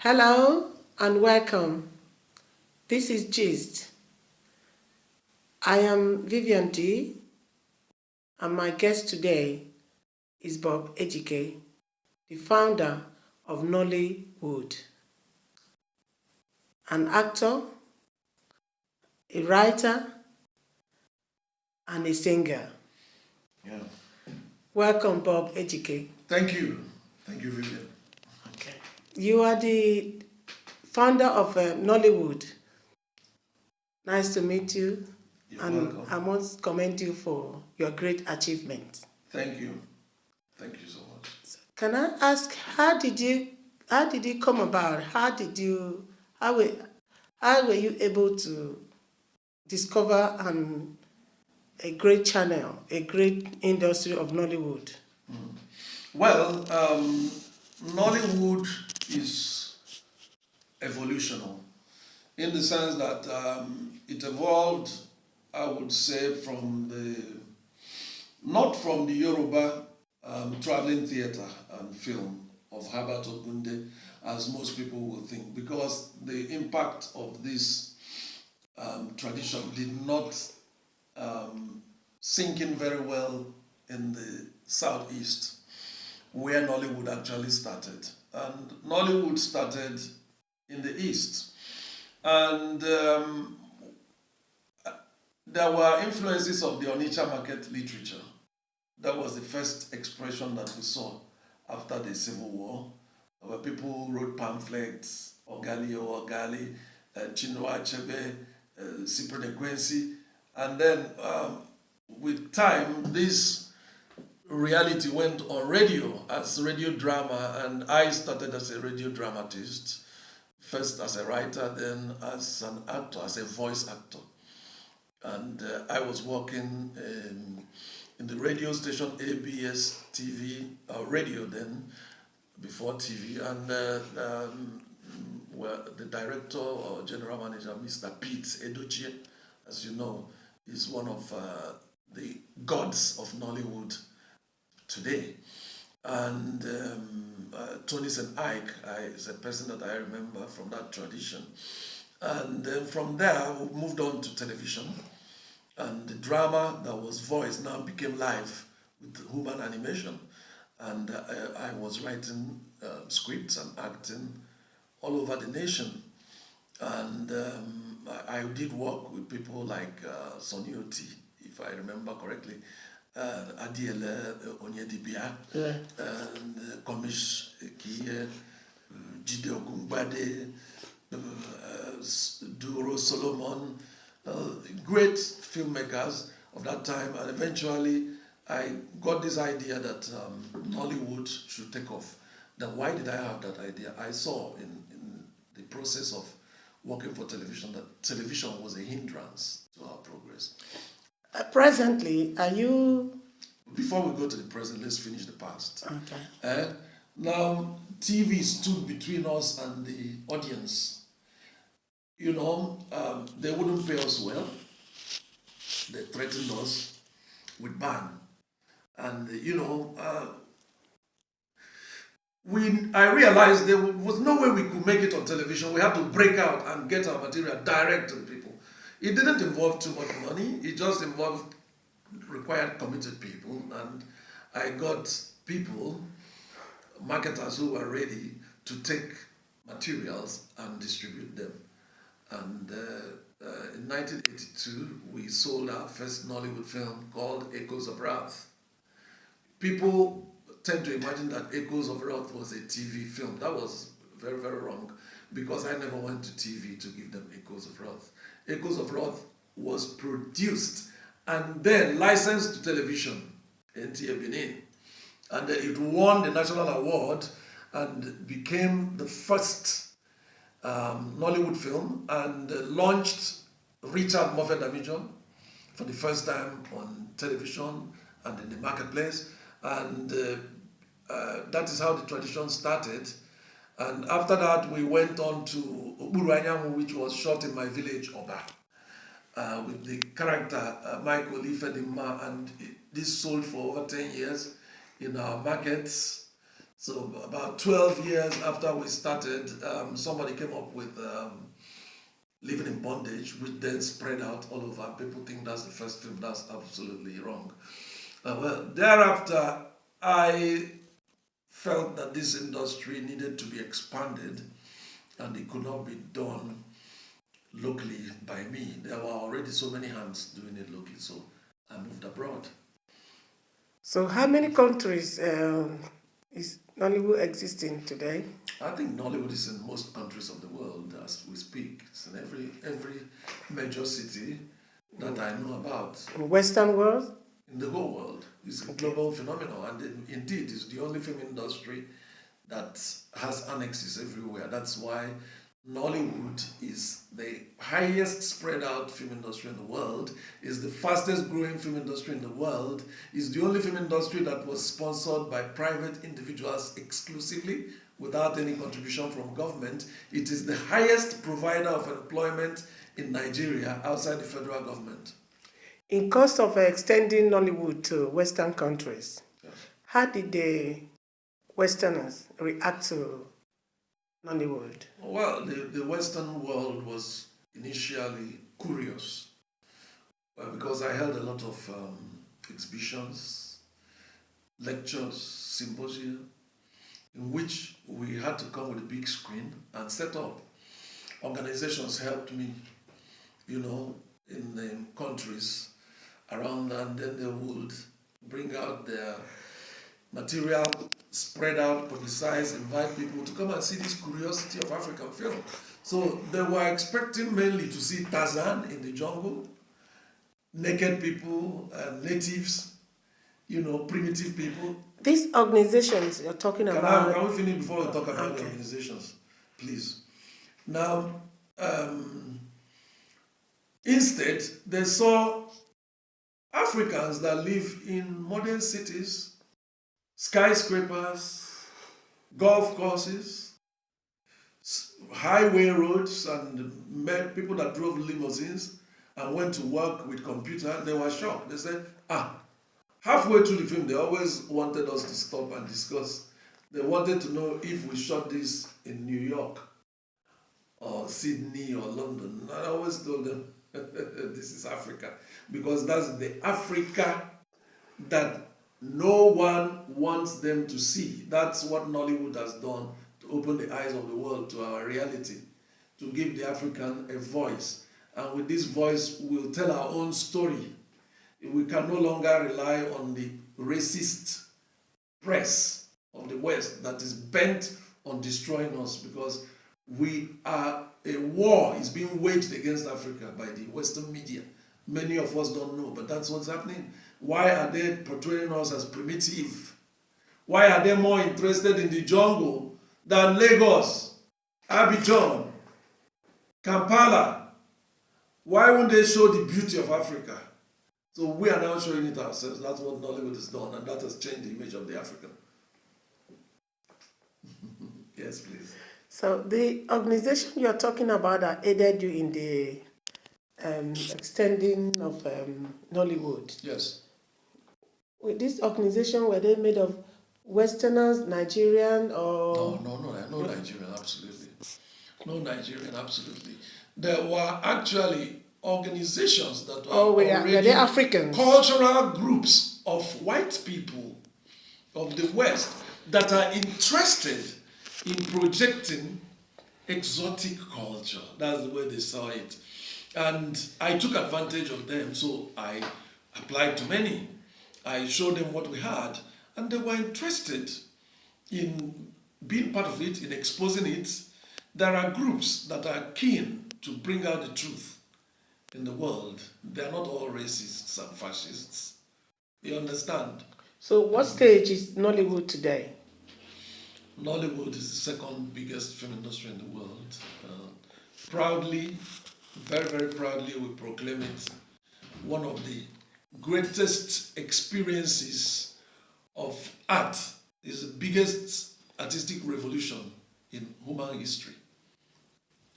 Hello and welcome. This is Gist. I am Vivian D, and my guest today is Bob Ejike, the founder of Nollywood, an actor, a writer, and a singer. Yeah. Welcome, Bob Ejike. Thank you. Thank you, Vivian. Okay. You are the founder of Nollywood. Nice to meet you. You're And welcome. I must commend you for your great achievement. Thank you. Thank you so much. Can I ask, how did it come about? How were you able to discover a great channel, a great industry of Nollywood? Well, Nollywood is evolutional in the sense that it evolved, I would say, not from the Yoruba traveling theatre and film of Herbert Ogunde, as most people would think, because the impact of this tradition did not sink in very well in the southeast, where Nollywood actually started. And Nollywood started in the east. And there were influences of the Onitsha market literature. That was the first expression that we saw after the Civil War, where people wrote pamphlets, Ogali, Chinua Achebe, Cyprian Ekwensi, and then with time, this reality went on radio as radio drama, and I started as a radio dramatist, first as a writer, then as an actor, as a voice actor. And I was working in the radio station ABS TV, radio then, before TV, and well, the director or general manager, Mr. Pete Edochie, as you know, is one of the gods of Nollywood today. And Tony and Ike is a person that I remember from that tradition. And then from there, we moved on to television. And the drama that was voiced now became live with human animation. And I was writing scripts and acting all over the nation. And I did work with people like Sonny Oti, if I remember correctly, Adiele Onyedibia, and Komish Ekiye, Jide Ogungbade, Duro Solomon, great filmmakers of that time. And eventually I got this idea that Nollywood should take off. Then why did I have that idea? I saw in the process of working for television that television was a hindrance to our progress. Presently, are you... Before we go to the present, let's finish the past. Okay. Now, TV stood between us and the audience. You know, they wouldn't pay us well. They threatened us with ban. And, I realized there was no way we could make it on television. We had to break out and get our material direct to the people. It didn't involve too much money. It just required committed people. And I got people, marketers who were ready to take materials and distribute them. And in 1982, we sold our first Nollywood film called Echoes of Wrath. People tend to imagine that Echoes of Wrath was a TV film. That was very, very wrong, because I never went to TV to give them Echoes of Wrath. Echoes of Wrath was produced and then licensed to television, NTA Benin. And it won the National Award and became the first Nollywood film, and launched Richard Moffett Damijo for the first time on television and in the marketplace. And that is how the tradition started. And after that, we went on to Uburuanyamu, which was shot in my village, Oba, with the character Michael Ifedima, and this sold for over 10 years in our markets. So about 12 years after we started, somebody came up with Living in Bondage, which then spread out all over. People think that's the first film. That's absolutely wrong. Well, thereafter, I felt that this industry needed to be expanded and it could not be done locally by me. There were already so many hands doing it locally, so I moved abroad. So how many countries is Nollywood existing today? I think Nollywood is in most countries of the world as we speak. It's in every major city that I know about. In Western world? In the whole world. It's a Okay. global phenomenon, and indeed it's the only film industry that has annexes everywhere. That's why Nollywood is the highest spread out film industry in the world, is the fastest growing film industry in the world, is the only film industry that was sponsored by private individuals exclusively without any contribution from government. It is the highest provider of employment in Nigeria outside the federal government. In course of extending Nollywood to Western countries, Yes. how did the Westerners react to Nollywood? Well, the Western world was initially curious because I held a lot of exhibitions, lectures, symposia, in which we had to come with a big screen and set up. Organizations helped me, in countries around, and then they would bring out their material, spread out, publicize, invite people to come and see this curiosity of African film. So they were expecting mainly to see Tarzan in the jungle, naked people, natives, primitive people. These organizations you're talking about. Can we finish before we talk about the Okay. organizations, please? Now, instead, they saw Africans that live in modern cities, skyscrapers, golf courses, highway roads, and people that drove limousines and went to work with computers. They were shocked. They said, halfway through the film, they always wanted us to stop and discuss. They wanted to know if we shot this in New York or Sydney or London. I always told them, this is Africa, because that's the Africa that no one wants them to see. That's what Nollywood has done to open the eyes of the world to our reality, to give the African a voice. And with this voice, we'll tell our own story. We can no longer rely on the racist press of the West that is bent on destroying us, because a war is being waged against Africa by the Western media. Many of us don't know, but that's what's happening. Why are they portraying us as primitive? Why are they more interested in the jungle than Lagos, Abidjan, Kampala? Why won't they show the beauty of Africa? So we are now showing it ourselves. That's what Nollywood has done, and that has changed the image of the African. Yes, please. So the organization you're talking about that aided you in the extending of Nollywood. Yes. With this organization, were they made of Westerners, Nigerian, or? No Nigerian, absolutely. No Nigerian, absolutely. There were actually organizations that were Were already they Africans? cultural groups of white people of the West that are interested in projecting exotic culture. That's the way they saw it. And I took advantage of them, so I applied to many. I showed them what we had, and they were interested in being part of it, in exposing it. There are groups that are keen to bring out the truth in the world. They are not all racists and fascists. You understand? So what stage is Nollywood today? Nollywood is the second biggest film industry in the world. Proudly, very, very proudly, we proclaim it one of the greatest experiences of art. Is the biggest artistic revolution in human history.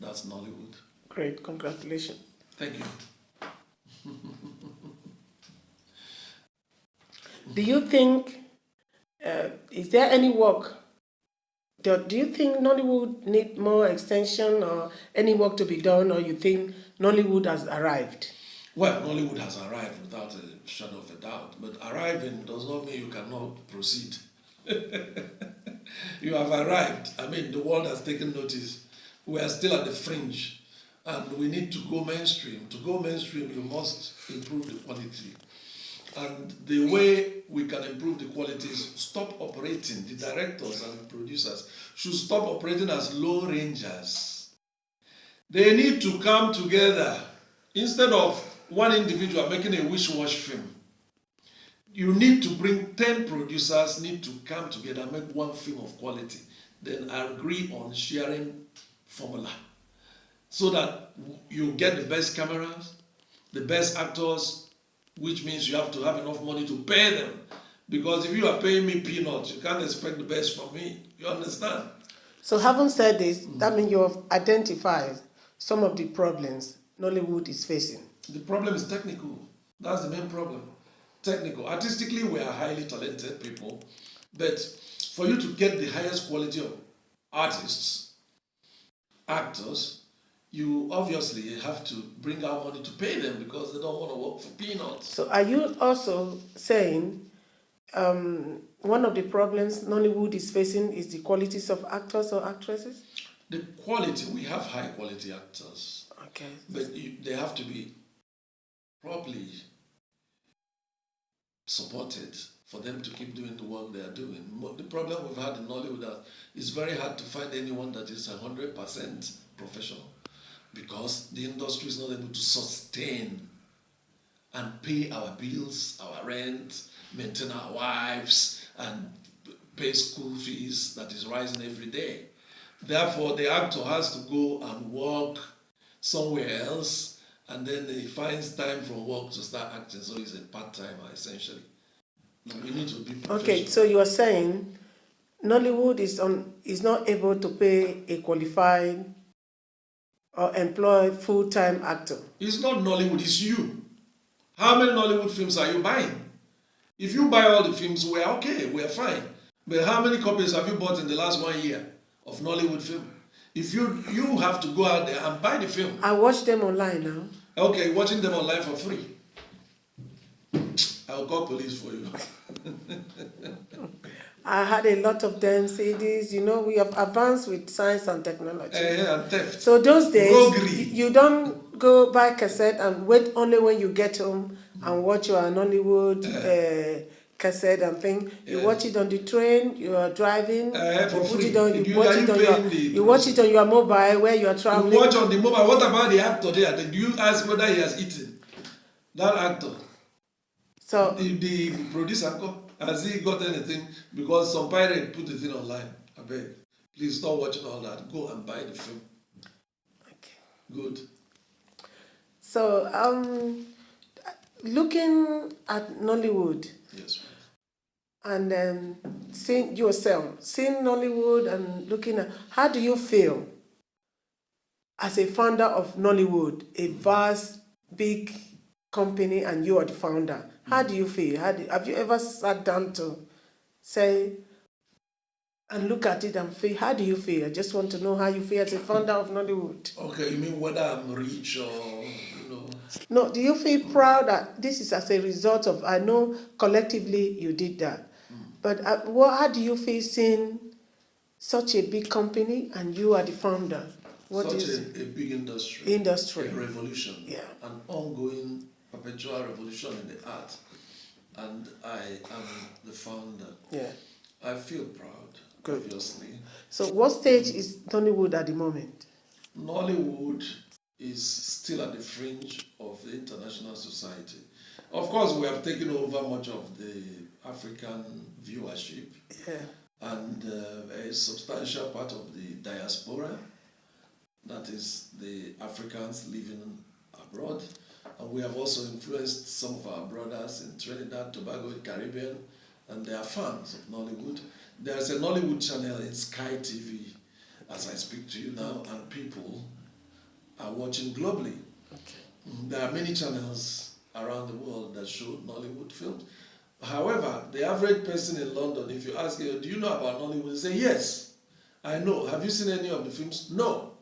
That's Nollywood. Great, congratulations. Thank you. Do you think, is there any work Do you think Nollywood need more extension or any work to be done, or you think Nollywood has arrived? Well, Nollywood has arrived without a shadow of a doubt, but arriving does not mean you cannot proceed. You have arrived. I mean, the world has taken notice. We are still at the fringe, and we need to go mainstream. To go mainstream, you must improve the quality. And the way we can improve the quality is stop operating. The directors and producers should stop operating as low rangers. They need to come together instead of one individual making a wish-wash film. You need to bring 10 producers need to come together and make one film of quality. Then agree on sharing formula so that you get the best cameras, the best actors, which means you have to have enough money to pay them. Because if you are paying me peanuts, you can't expect the best from me. You understand? So having said this, that means you have identified some of the problems Nollywood is facing. The problem is technical. That's the main problem. Technical. Artistically, we are highly talented people, but for you to get the highest quality of artists, actors, you obviously have to bring out money to pay them because they don't want to work for peanuts. So are you also saying one of the problems Nollywood is facing is the qualities of actors or actresses? The quality, we have high quality actors, Okay. but they have to be properly supported for them to keep doing the work they are doing. The problem we've had in Nollywood is very hard to find anyone that is 100% professional because the industry is not able to sustain and pay our bills, our rent, maintain our wives, and pay school fees that is rising every day. Therefore, the actor has to go and work somewhere else, and then he finds time from work to start acting. So he's a part-timer, essentially. We need to be professional. Okay, so you are saying Nollywood is not able to pay a qualified or employ full-time actor. It's not Nollywood, it's you. How many Nollywood films are you buying? If you buy all the films, we're okay, we're fine. But how many copies have you bought in the last 1 year of Nollywood film? If you have to go out there and buy the film. I watch them online now. Okay, watching them online for free. I'll call police for you. I had a lot of them CDs. You know, we have advanced with science and technology. And theft. So those days, Roguery. you don't go buy cassette and wait only when you get home and watch your Nollywood cassette and thing. You watch it on the train, you are driving, For you put free. it on, You watch it on your mobile where you are traveling. You watch on the mobile. What about the actor there? Do you ask whether he has eaten? That actor. So the producer, has he got anything? Because some pirate put the thing online. I beg. Please stop watching all that. Go and buy the film. okay. Good. So looking at Nollywood. Yes, ma'am. And then seeing Nollywood and looking at, how do you feel as a founder of Nollywood, a vast, big company, and you are the founder? How do you feel? Have you ever sat down to say and look at it and feel, how do you feel? I just want to know how you feel as a founder of Nollywood. Okay, you mean whether I'm rich or, No, do you feel proud that this is as a result of, I know collectively you did that, but how do you feel seeing such a big company and you are the founder? such a big industry. A revolution. Yeah. An ongoing, perpetual revolution in the art. And I am the founder. Yeah. I feel proud, Good. obviously. So what stage is Nollywood at the moment? Nollywood is still at the fringe of the international society. Of course, we have taken over much of the African viewership, and a substantial part of the diaspora, that is the Africans living abroad. And we have also influenced some of our brothers in Trinidad, Tobago, Caribbean, and they are fans of Nollywood. There's a Nollywood channel in Sky TV as I speak to you now, and people are watching globally. Okay. There are many channels around the world that show Nollywood films. However, the average person in London, if you ask him, do you know about Nollywood? They say yes. I know. Have you seen any of the films? No.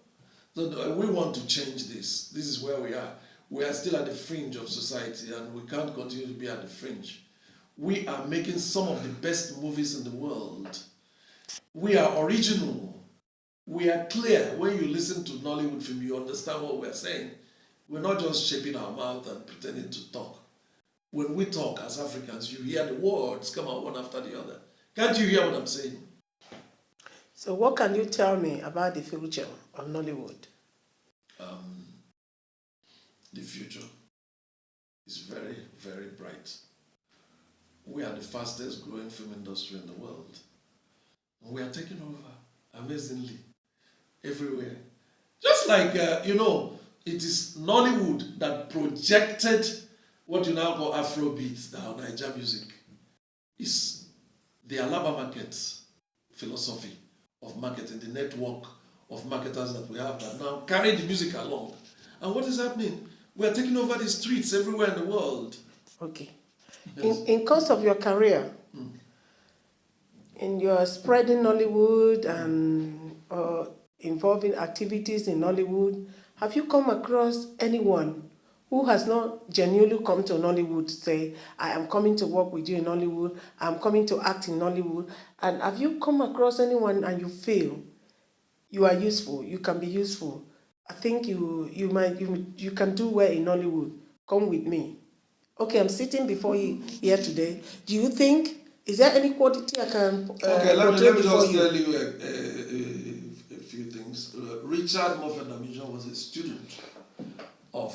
So we want to change this. This is where we are. We are still at the fringe of society, and we can't continue to be at the fringe. We are making some of the best movies in the world. We are original. We are clear. When you listen to Nollywood film, you understand what we're saying. We're not just shaping our mouth and pretending to talk. When we talk as Africans, you hear the words come out one after the other. Can't you hear what I'm saying? So what can you tell me about the future of Nollywood? Um, the future is very, very bright. We are the fastest growing film industry in the world. We are taking over, amazingly, everywhere. Just like, it is Nollywood that projected what you now call Afrobeat, our Niger music. It's the Alaba market philosophy of marketing, the network of marketers that we have that now carry the music along. And what is happening? We are taking over the streets everywhere in the world. Okay. Yes. In course of your career, in your spreading Nollywood and involving activities in Nollywood, have you come across anyone who has not genuinely come to Nollywood to say, I am coming to work with you in Nollywood, I'm coming to act in Nollywood? And have you come across anyone and you feel you are useful, you can be useful? I think you can do well in Nollywood. Come with me. Okay, I'm sitting before you here today. Do you think, is there any quality I can Okay, let portray me before just you? tell you a few things. Richard Moffat Damijo was a student of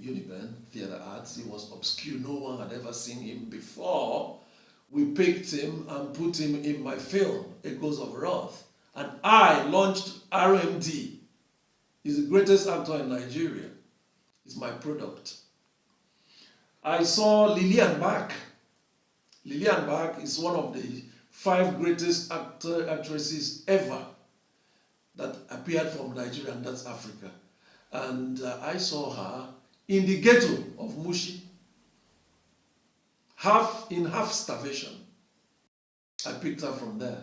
Uniben Theatre Arts. He was obscure. No one had ever seen him before. We picked him and put him in my film, Echoes of Wrath. And I launched RMD. He's the greatest actor in Nigeria. It's my product. I saw Lillian Bach. Lillian Bach is one of the 5 greatest actresses ever that appeared from Nigeria, and that's Africa. And I saw her in the ghetto of Mushi, half starvation. I picked her from there.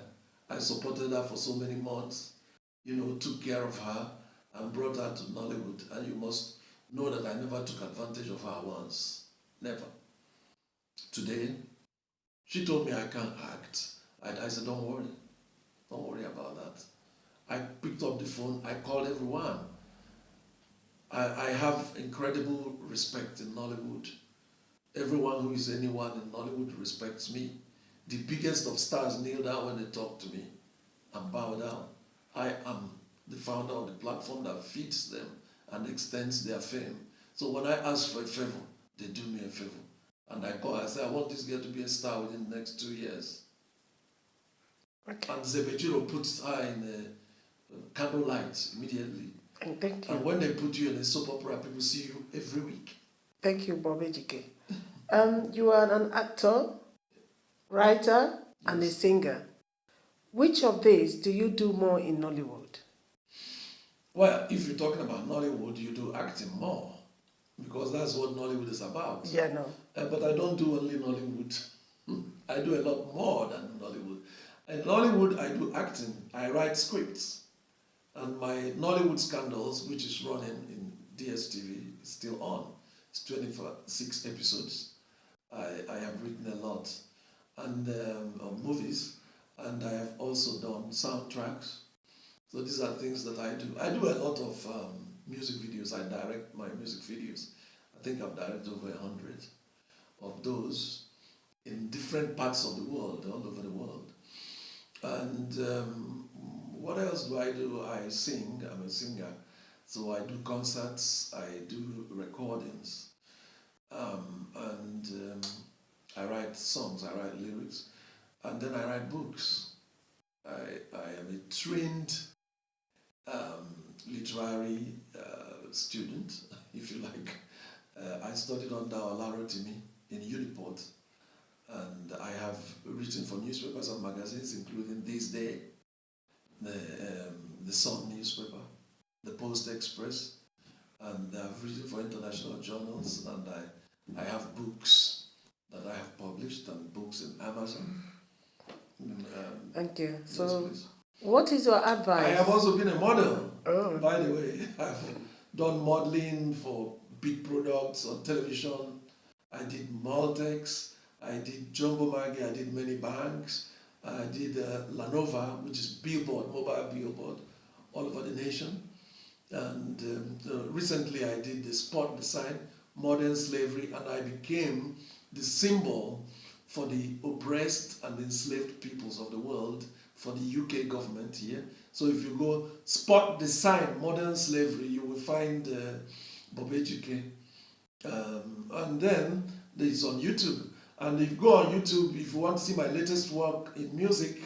I supported her for so many months, took care of her and brought her to Nollywood. And you must know that I never took advantage of her once. Never. Today, she told me I can't act. I said, don't worry about that. I picked up the phone, I called everyone. I have incredible respect in Nollywood. Everyone who is anyone in Nollywood respects me. The biggest of stars kneel down when they talk to me and bow down. I am the founder of the platform that feeds them and extends their fame. So when I ask for a favor, they do me a favor. And I call, I say, I want this girl to be a star within the next 2 years. Okay. And Zebejiro puts her in a candlelight immediately. Thank you. And when they put you in a soap opera, people see you every week. Thank you, Bob Ejike. You are an actor, writer, and a singer. Which of these do you do more in Nollywood? Well, if you're talking about Nollywood, you do acting more, because that's what Nollywood is about. Yeah, no. But I don't do only Nollywood. I do a lot more than Nollywood. In Nollywood, I do acting. I write scripts. And my Nollywood Scandals, which is running in DSTV, is still on. It's 26 episodes. I have written a lot and of movies, and I have also done soundtracks. So these are things that I do. I do a lot of music videos. I direct my music videos. I think I've directed over 100 of those in different parts of the world, all over the world. And what else do? I sing. I'm a singer. So I do concerts, I do recordings, and I write songs, I write lyrics, and then I write books. I am a trained literary student, if you like. I studied under Olarotimi in Uniport, and I have written for newspapers and magazines, including This Day, the Sun newspaper, the Post Express, and I've written for international journals, and I have books that I have published and books in Amazon. Thank you. Yes, So, please. what is your I advice? have also been a model, Oh, by the way. I've done modeling for big products on television. I did Maltex, I did Jumbo Maggie, I did many banks, I did Lanova, which is billboard, mobile billboard, all over the nation. And recently I did the sport design, modern slavery, and I became the symbol for the oppressed and enslaved peoples of the world for the UK government here. So if you go sport design, modern slavery, you will find Bob Ejike. And then it's on YouTube. And if you go on YouTube, if you want to see my latest work in music,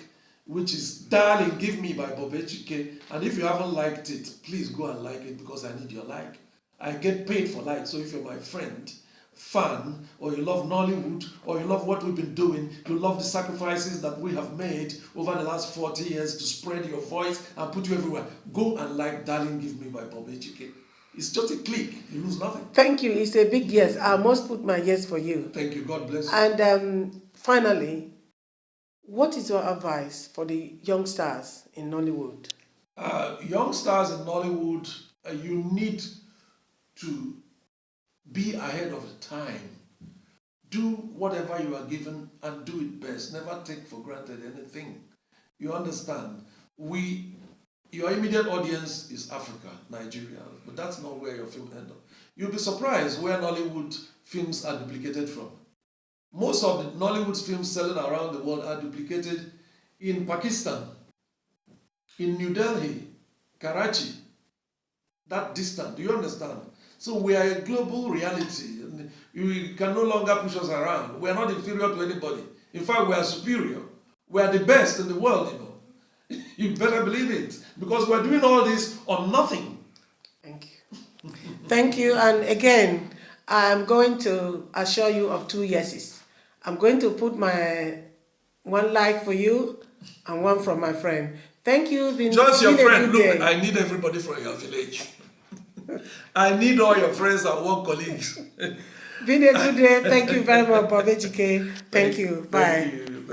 which is Darling Give Me by Bob Ejike, and if you haven't liked it, please go and like it because I need your like. I get paid for like, so if you're my friend, fan, or you love Nollywood, or you love what we've been doing, you love the sacrifices that we have made over the last 40 years to spread your voice and put you everywhere, go and like Darling Give Me by Bob Ejike. It's just a click, you lose nothing. thank you. It's a big yes. I must put my yes for you. Thank you, God bless you. And finally, what is your advice for the young stars in Nollywood? Young stars in Nollywood, you need to be ahead of the time. Do whatever you are given and do it best. Never take for granted anything. You understand? Your immediate audience is Africa, Nigeria, but that's not where your film ends up. You'll be surprised where Nollywood films are duplicated from. Most of the Nollywood films selling around the world are duplicated in Pakistan, in New Delhi, Karachi, that distant. Do you understand? So we are a global reality. And you can no longer push us around. We are not inferior to anybody. In fact, we are superior. We are the best in the world, you know. You better believe it. Because we're doing all this on nothing. Thank you. Thank you. And again, I'm going to assure you of 2 yeses. I'm going to put my 1 like for you and 1 from my friend. Thank you. Just your been friend. a good Look, day. I need everybody from your village. I need all your friends and work colleagues. Been a good day. Thank you very much, Bob Ejike. Thank you. Bye. Thank you.